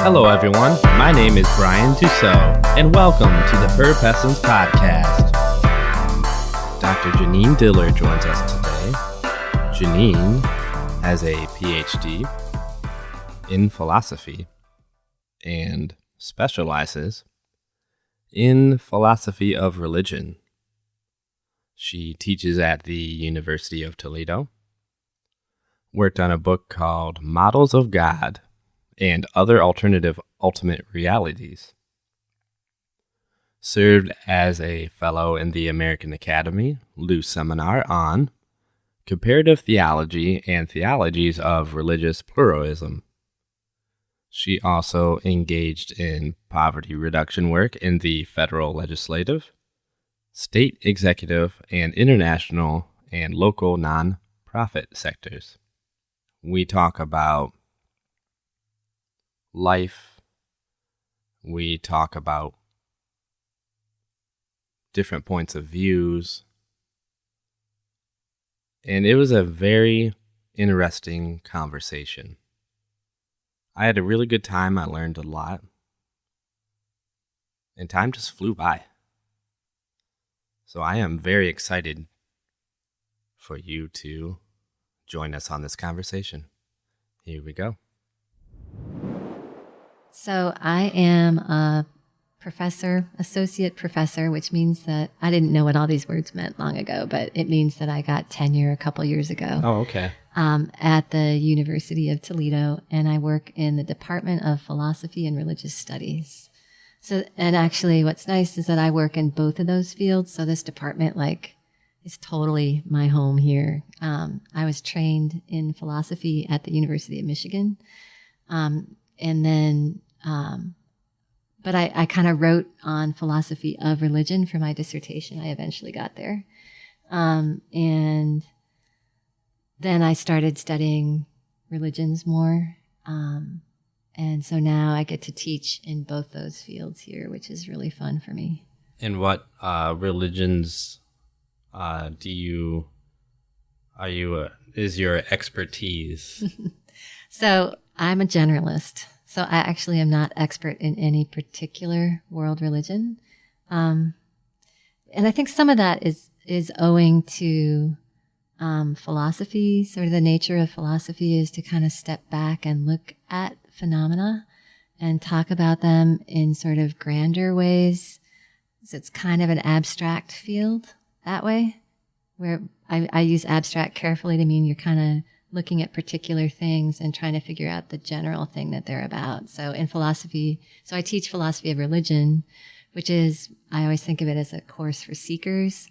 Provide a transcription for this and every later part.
Hello, everyone. My name is Brian Dussault, and welcome to the Purpessence podcast. Dr. Jeanine Diller joins us today. Jeanine has a PhD in philosophy and specializes in philosophy of religion. She teaches at the University of Toledo, worked on a book called Models of God and Other Alternative Ultimate Realities, served as a fellow in the American Academy Luce Seminar on Comparative Theology and Theologies of Religious Pluralism. She also engaged in poverty reduction work in the federal legislative, state executive, and international and local non-profit sectors. We talk about life. We talk about different points of views. And it was a very interesting conversation. I had a really good time. I learned a lot. And time just flew by. So I am very excited for you to join us on this conversation. Here we go. So I am a professor, associate professor, which means that I didn't know what all these words meant long ago, but it means that I got tenure a couple years ago. Oh, okay. At the University of Toledo, and I work in the Department of Philosophy and Religious Studies. So, and actually what's nice is that I work in both of those fields. So this department, is totally my home here. I was trained in philosophy at the University of Michigan. And then, but I kind of wrote on philosophy of religion for my dissertation. I eventually got there. And then I started studying religions more. And so now I get to teach in both those fields here, which is really fun for me. And what religions is your expertise? So I'm a generalist. So I actually am not expert in any particular world religion. And I think some of that is owing to philosophy. Sort of the nature of philosophy is to kind of step back and look at phenomena and talk about them in sort of grander ways. So it's kind of an abstract field that way, where I use abstract carefully to mean you're kind of looking at particular things and trying to figure out the general thing that they're about. So in philosophy, so I teach philosophy of religion, which is, I always think of it as a course for seekers.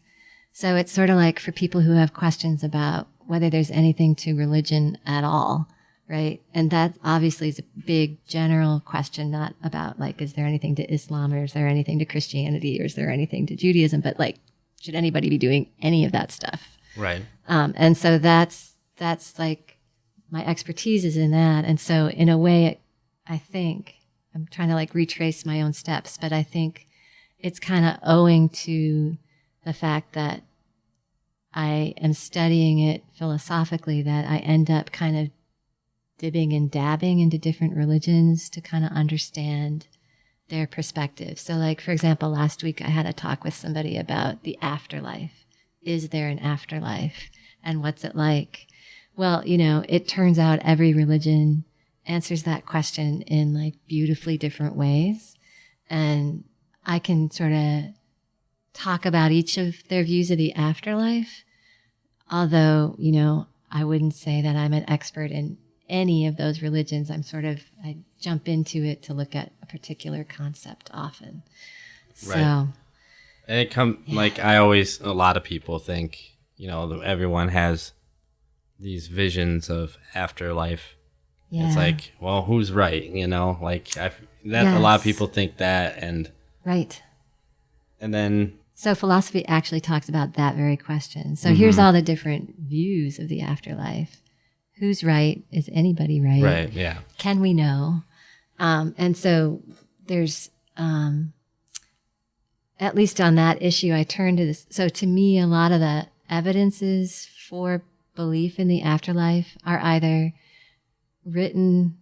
So it's sort of like for people who have questions about whether there's anything to religion at all, right? And that obviously is a big general question, not about is there anything to Islam, or is there anything to Christianity, or is there anything to Judaism, but should anybody be doing any of that stuff? Right. And so that's my expertise is in that. And so in a way, I think I'm trying to retrace my own steps, but I think it's kind of owing to the fact that I am studying it philosophically that I end up kind of dibbing and dabbing into different religions to kind of understand their perspective. So for example, last week I had a talk with somebody about the afterlife. Is there an afterlife? And what's it like? Well, it turns out every religion answers that question in beautifully different ways. And I can sort of talk about each of their views of the afterlife. Although, I wouldn't say that I'm an expert in any of those religions. I jump into it to look at a particular concept often. Right. So. And a lot of people think, everyone has these visions of afterlife. Yeah. It's well, who's right? A lot of people think that, and right. And then so philosophy actually talks about that very question. So here's all the different views of the afterlife. Who's right? Is anybody right? Right. Yeah. Can we know? And so there's at least on that issue, I turn to this. So to me, a lot of the evidences for belief in the afterlife are either written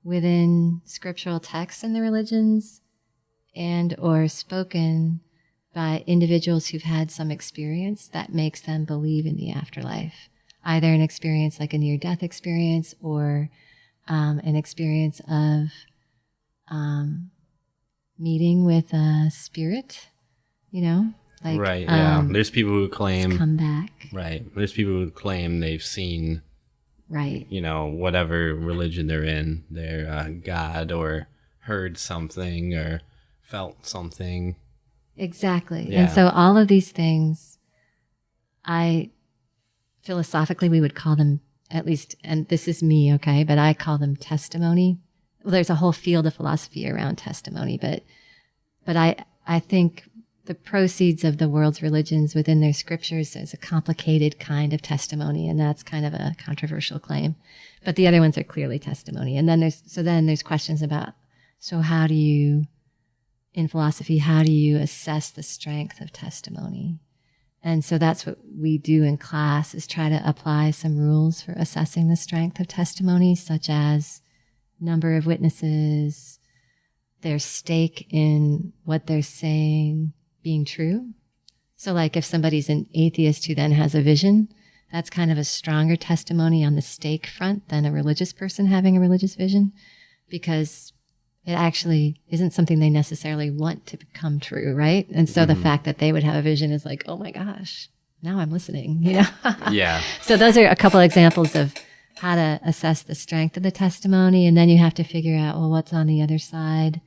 within scriptural texts in the religions and or spoken by individuals who've had some experience that makes them believe in the afterlife, either an experience like a near-death experience or an experience of meeting with a spirit, like right. Yeah. There's people who claim come back. Right. There's people who claim they've seen, right, whatever religion they're in, their God, or heard something or felt something. Exactly. Yeah. And so all of these things, philosophically, we would call them, at least, and this is me, okay, but I call them testimony. Well, there's a whole field of philosophy around testimony, but I think the proceeds of the world's religions within their scriptures is a complicated kind of testimony, and that's kind of a controversial claim. But the other ones are clearly testimony. And then there's questions about, so how do you, in philosophy, how do you assess the strength of testimony? And so that's what we do in class, is try to apply some rules for assessing the strength of testimony, such as number of witnesses, their stake in what they're saying being true. So like if somebody's an atheist who then has a vision, that's kind of a stronger testimony on the stake front than a religious person having a religious vision, because it actually isn't something they necessarily want to become true, right? And so the fact that they would have a vision is like, oh my gosh, now I'm listening, Yeah. So those are a couple examples of how to assess the strength of the testimony. And then you have to figure out, well, what's on the other side?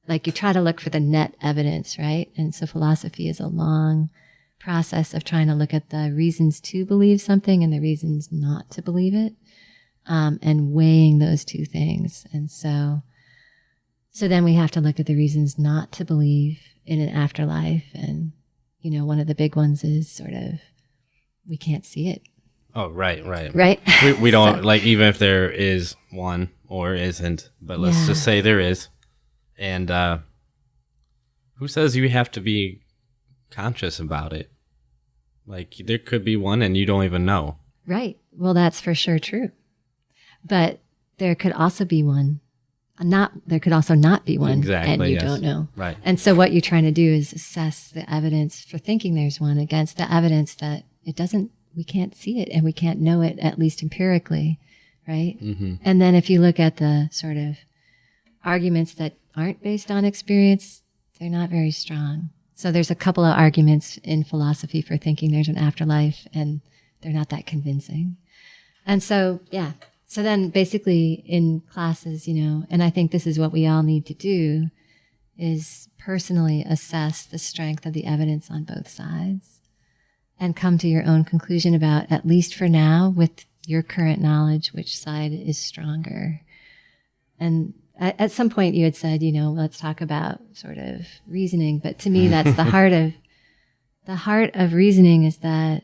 Like you try to look for the net evidence, right? And so philosophy is a long process of trying to look at the reasons to believe something and the reasons not to believe it, and weighing those two things. And so then we have to look at the reasons not to believe in an afterlife. And, one of the big ones is sort of, we can't see it. Oh, right. Right. We don't, even if there is one or isn't, but let's just say there is. And who says you have to be conscious about it? Like, there could be one and you don't even know. Right. Well, that's for sure true. But there could also be one. There could also not be one, exactly, and you don't know. Right. And so what you're trying to do is assess the evidence for thinking there's one against the evidence that we can't see it and we can't know it, at least empirically, right? Mm-hmm. And then if you look at the sort of arguments that aren't based on experience, they're not very strong. So there's a couple of arguments in philosophy for thinking there's an afterlife, and they're not that convincing. And so, so then basically in classes, and I think this is what we all need to do, is personally assess the strength of the evidence on both sides and come to your own conclusion about, at least for now, with your current knowledge, which side is stronger. And at some point you had said, let's talk about sort of reasoning. But to me, that's the heart of reasoning, is that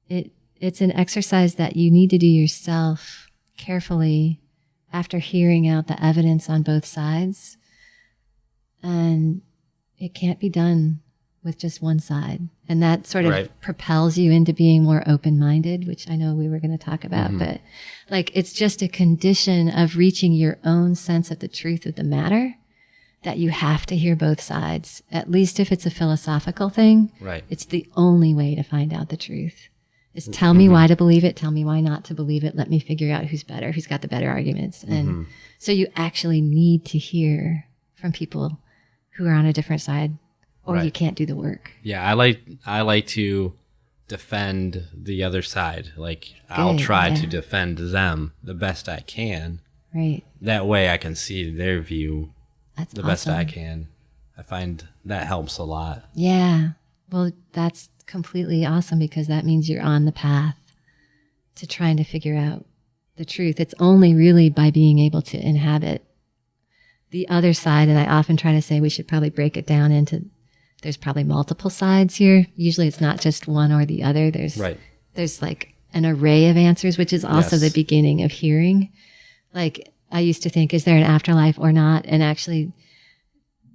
it's an exercise that you need to do yourself carefully after hearing out the evidence on both sides. And it can't be done with just one side. And that sort of propels you into being more open-minded, which I know we were going to talk about. But it's just a condition of reaching your own sense of the truth of the matter, that you have to hear both sides. At least if it's a philosophical thing, it's the only way to find out the truth. Is tell me why to believe it, tell me why not to believe it, let me figure out who's got the better arguments. And so you actually need to hear from people who are on a different side, or you can't do the work. Yeah, I like to defend the other side. I'll try to defend them the best I can. Right. That way I can see their view the best I can. I find that helps a lot. Yeah. Well, that's completely awesome, because that means you're on the path to trying to figure out the truth. It's only really by being able to inhabit the other side. And I often try to say we should probably break it down into, there's probably multiple sides here. Usually it's not just one or the other. There's like an array of answers, which is also the beginning of hearing. Like I used to think, is there an afterlife or not? And actually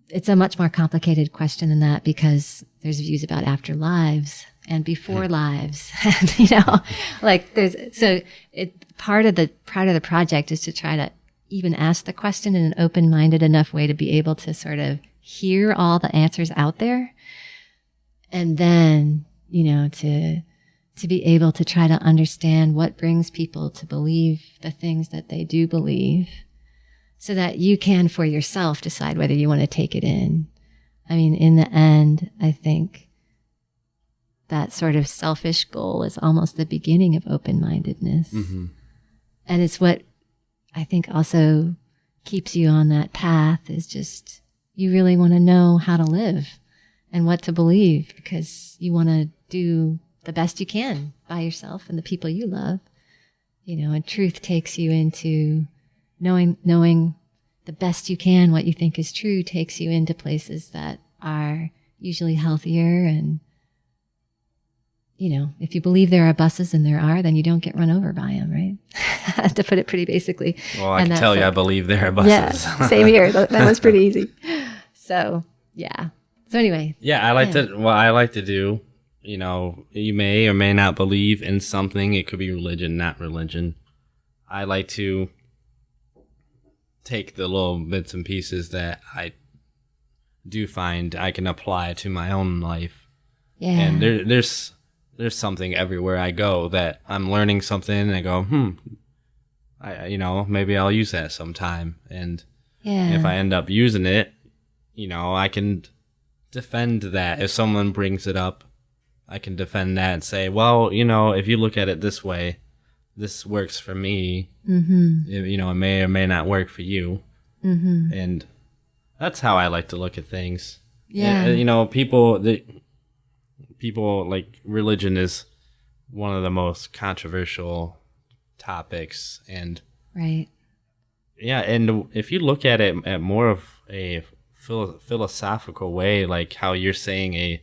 it's a much more complicated question than that, because there's views about afterlives and before lives. And, part of the project is to try to even ask the question in an open-minded enough way to be able to sort of hear all the answers out there. And then, to be able to try to understand what brings people to believe the things that they do believe, so that you can for yourself decide whether you want to take it in. I mean, in the end, I think that sort of selfish goal is almost the beginning of open-mindedness. Mm-hmm. And it's what I think also keeps you on that path, is just you really want to know how to live and what to believe, because you want to do the best you can by yourself and the people you love. And truth takes you into knowing the best you can what you think is true, takes you into places that are usually healthier. And if you believe there are buses, and there are, then you don't get run over by them, right? To put it pretty basically. Well, I can tell you, I believe there are buses. Yeah, same here. That was pretty easy. So, yeah. So anyway. Yeah, I like to do, you may or may not believe in something. It could be religion, not religion. I like to take the little bits and pieces that I do find I can apply to my own life. Yeah. And there's something everywhere I go that I'm learning something, and I go, maybe I'll use that sometime. And if I end up using it, I can defend that. If someone brings it up, I can defend that and say, well, if you look at it this way, this works for me. Mm-hmm. It may or may not work for you. Mm-hmm. And that's how I like to look at things. Yeah. People like religion is one of the most controversial topics. And right. Yeah, and if you look at it at more of a philosophical way, like how you're saying a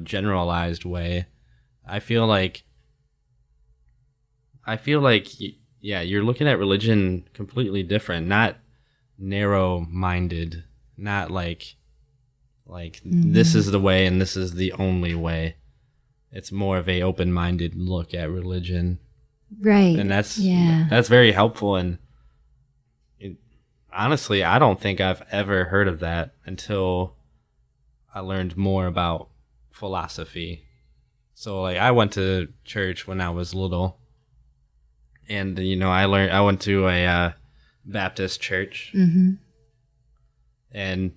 generalized way, I feel like you're looking at religion completely different, not narrow-minded, not like this is the way and this is the only way. It's more of a open-minded look at religion, right? And that's very helpful. And honestly, I don't think I've ever heard of that until I learned more about philosophy. So I went to church when I was little, and I went to a Baptist church, mm-hmm. and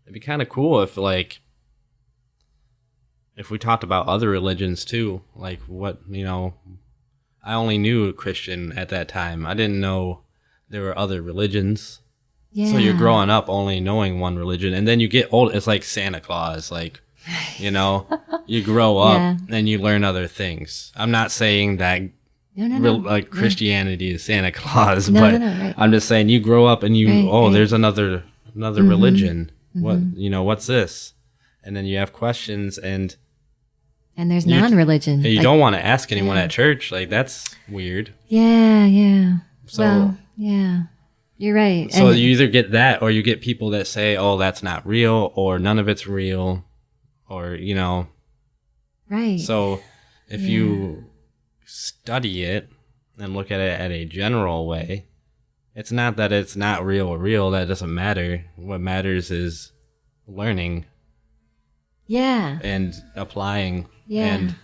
it'd be kind of cool if we talked about other religions too, like what I only knew Christian at that time. I didn't know there were other religions. Yeah. So you're growing up only knowing one religion, and then you get old. It's like Santa Claus, you grow up and you learn other things. I'm not saying that Christianity is Santa Claus, but right. I'm just saying you grow up and there's another mm-hmm. religion. Mm-hmm. What's this? And then you have questions, and there's non-religion. You don't want to ask anyone at church. That's weird. Yeah. So, well, yeah, you're right. So you either get that, or you get people that say, "Oh, that's not real," or "None of it's real," or Right. So if you study it and look at it at a general way, it's not that it's not real or real. That doesn't matter. What matters is learning. Yeah. And applying. Yeah. And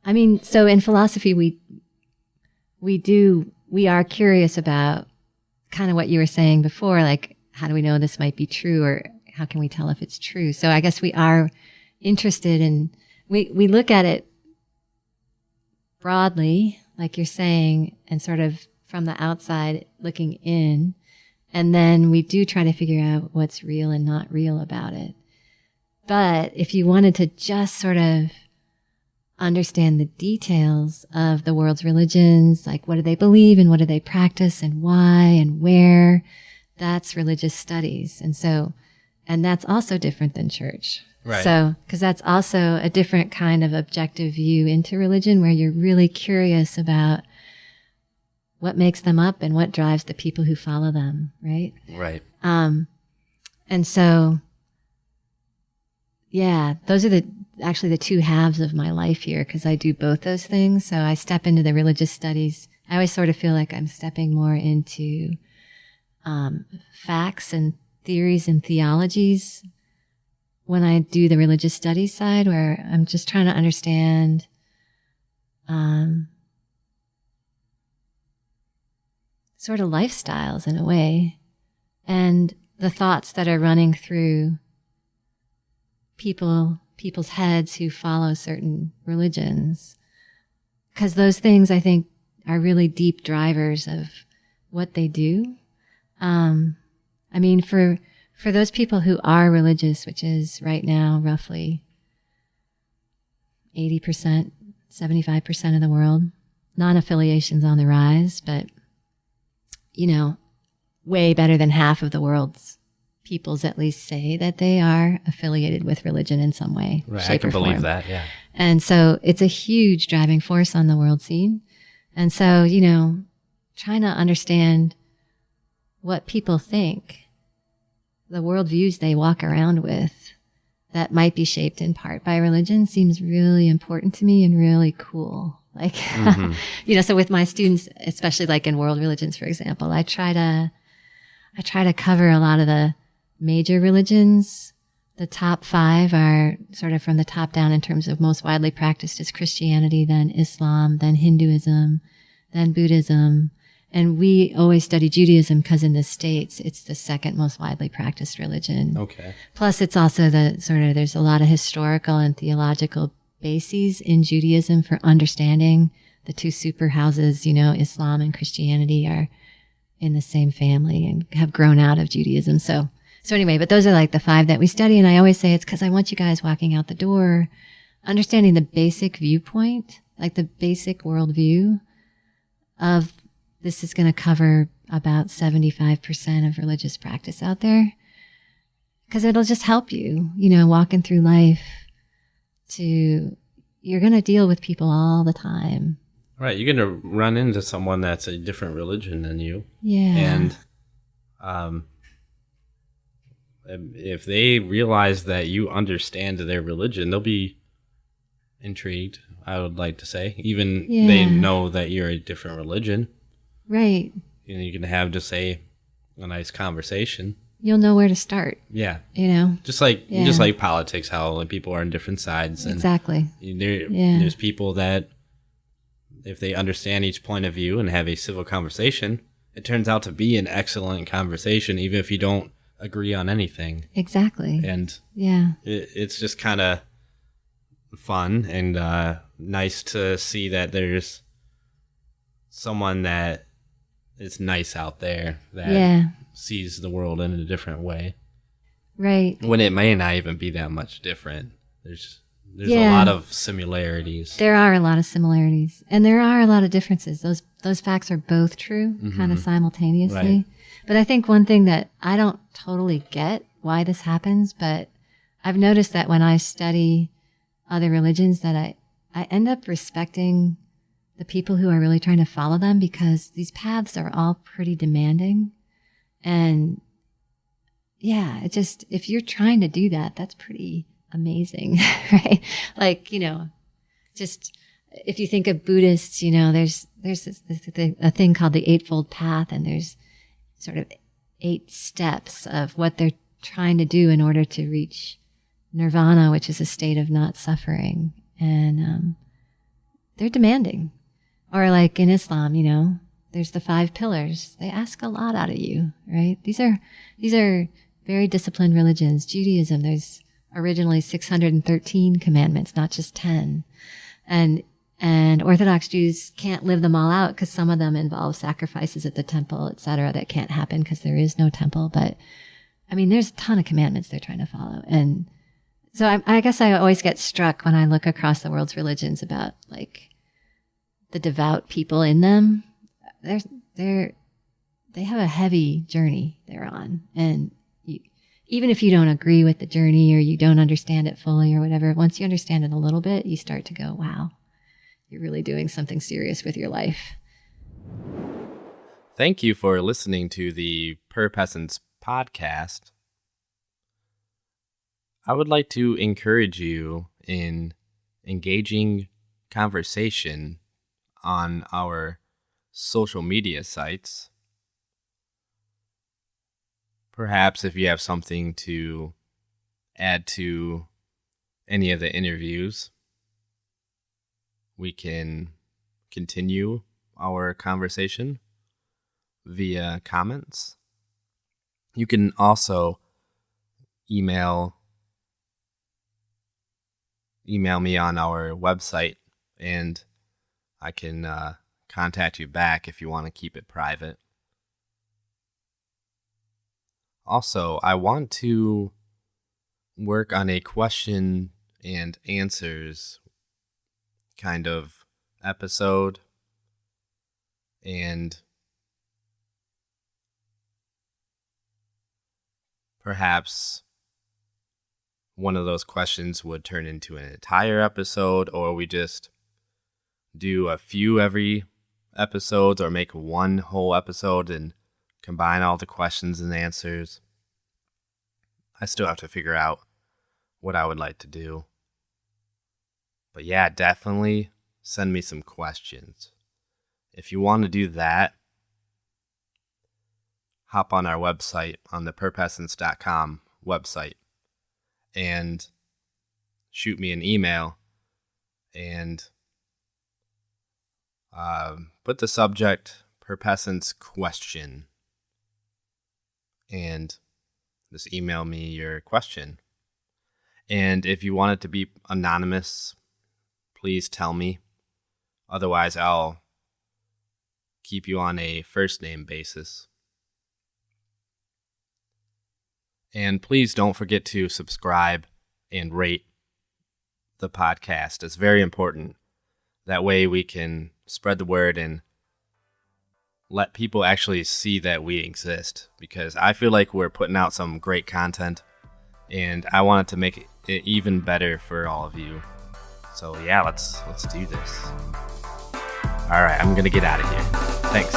I mean, so in philosophy, we are curious about kind of what you were saying before, how do we know this might be true, or how can we tell if it's true? So I guess we are interested in, we look at it broadly, like you're saying, and sort of from the outside looking in. And then we do try to figure out what's real and not real about it. But if you wanted to just sort of understand the details of the world's religions, like what do they believe and what do they practice and why and where, that's religious studies. And that's also different than church. Right. So, because that's also a different kind of objective view into religion, where you're really curious about what makes them up and what drives the people who follow them, right? Right. And so, yeah, those are actually the two halves of my life here, because I do both those things. So I step into the religious studies I always sort of feel like I'm stepping more into facts and theories and theologies when I do the religious studies side, where I'm just trying to understand sort of lifestyles in a way, and the thoughts that are running through people's heads who follow certain religions. Because those things, I think, are really deep drivers of what they do. I mean, for those people who are religious, which is right now roughly 80%, 75% of the world, non-affiliation's on the rise, but, you know, way better than half of the world's peoples at least say that they are affiliated with religion in some way, right, shape, I can or believe form. that, yeah. And so it's a huge driving force on the world scene. And so, you know, trying to understand what people think, the worldviews they walk around with that might be shaped in part by religion seems really important to me and really cool. Like, you know, so with my students, especially like in world religions, for example, I try to cover a lot of the major religions. The top 5 are sort of from the top down in terms of most widely practiced is Christianity, then Islam, then Hinduism, then Buddhism. And we always study Judaism because in the States, it's the second most widely practiced religion. Okay. Plus, it's also there's a lot of historical and theological bases in Judaism for understanding the two super houses, you know, Islam and Christianity are in the same family and have grown out of Judaism. So anyway, but those are like the 5 that we study. And I always say it's because I want you guys walking out the door, understanding the basic viewpoint, like the basic worldview of this is going to cover about 75% of religious practice out there. Because it'll just help you, you know, walking through life you're going to deal with people all the time. Right, you're going to run into someone that's a different religion than you. Yeah. And if they realize that you understand their religion, they'll be intrigued, I would like to say. Even they know that you're a different religion. Right. You know, you can have just a nice conversation. You'll know where to start. Yeah. You know? Just like politics, how like, people are on different sides. And exactly. There's people that, if they understand each point of view and have a civil conversation, it turns out to be an excellent conversation, even if you don't agree on anything. Exactly. And yeah, it's just kind of fun and nice to see that there's someone that is nice out there that sees the world in a different way. Right. When it may not even be that much different. There's a lot of similarities. There are a lot of similarities. And there are a lot of differences. Those facts are both true, kind of simultaneously. Right. But I think one thing that I don't totally get why this happens, but I've noticed that when I study other religions that I end up respecting the people who are really trying to follow them, because these paths are all pretty demanding. And yeah, it just, if you're trying to do that, that's pretty amazing, right? Like, you know, just if you think of Buddhists, you know, there's a thing called the Eightfold Path, and there's sort of 8 steps of what they're trying to do in order to reach nirvana, which is a state of not suffering. And they're demanding. Or like in Islam, you know, there's the 5 pillars. They ask a lot out of you, right? These are very disciplined religions. Judaism, there's originally 613 commandments, not just 10. And Orthodox Jews can't live them all out because some of them involve sacrifices at the temple, etc. That can't happen because there is no temple. But I mean, there's a ton of commandments they're trying to follow. And so I guess I always get struck when I look across the world's religions about like the devout people in them. They have a heavy journey they're on. And even if you don't agree with the journey or you don't understand it fully or whatever, once you understand it a little bit, you start to go, wow, you're really doing something serious with your life. Thank you for listening to the Purpessence podcast. I would like to encourage you in engaging conversation on our social media sites. Perhaps if you have something to add to any of the interviews, we can continue our conversation via comments. You can also email me on our website, and I can contact you back if you want to keep it private. Also, I want to work on a question and answers kind of episode, and perhaps one of those questions would turn into an entire episode, or we just do a few every episode, or make one whole episode and combine all the questions and answers. I still have to figure out what I would like to do. But yeah, definitely send me some questions. If you want to do that, hop on our website, on the Purpessence.com website, and shoot me an email and put the subject Purpessence question, and just email me your question. And if you want it to be anonymous, please tell me. Otherwise, I'll keep you on a first name basis. And please don't forget to subscribe and rate the podcast. It's very important. That way we can spread the word and let people actually see that we exist, because I feel like we're putting out some great content, and I wanted to make it even better for all of you. So yeah, let's do this. All right, I'm going to get out of here. Thanks.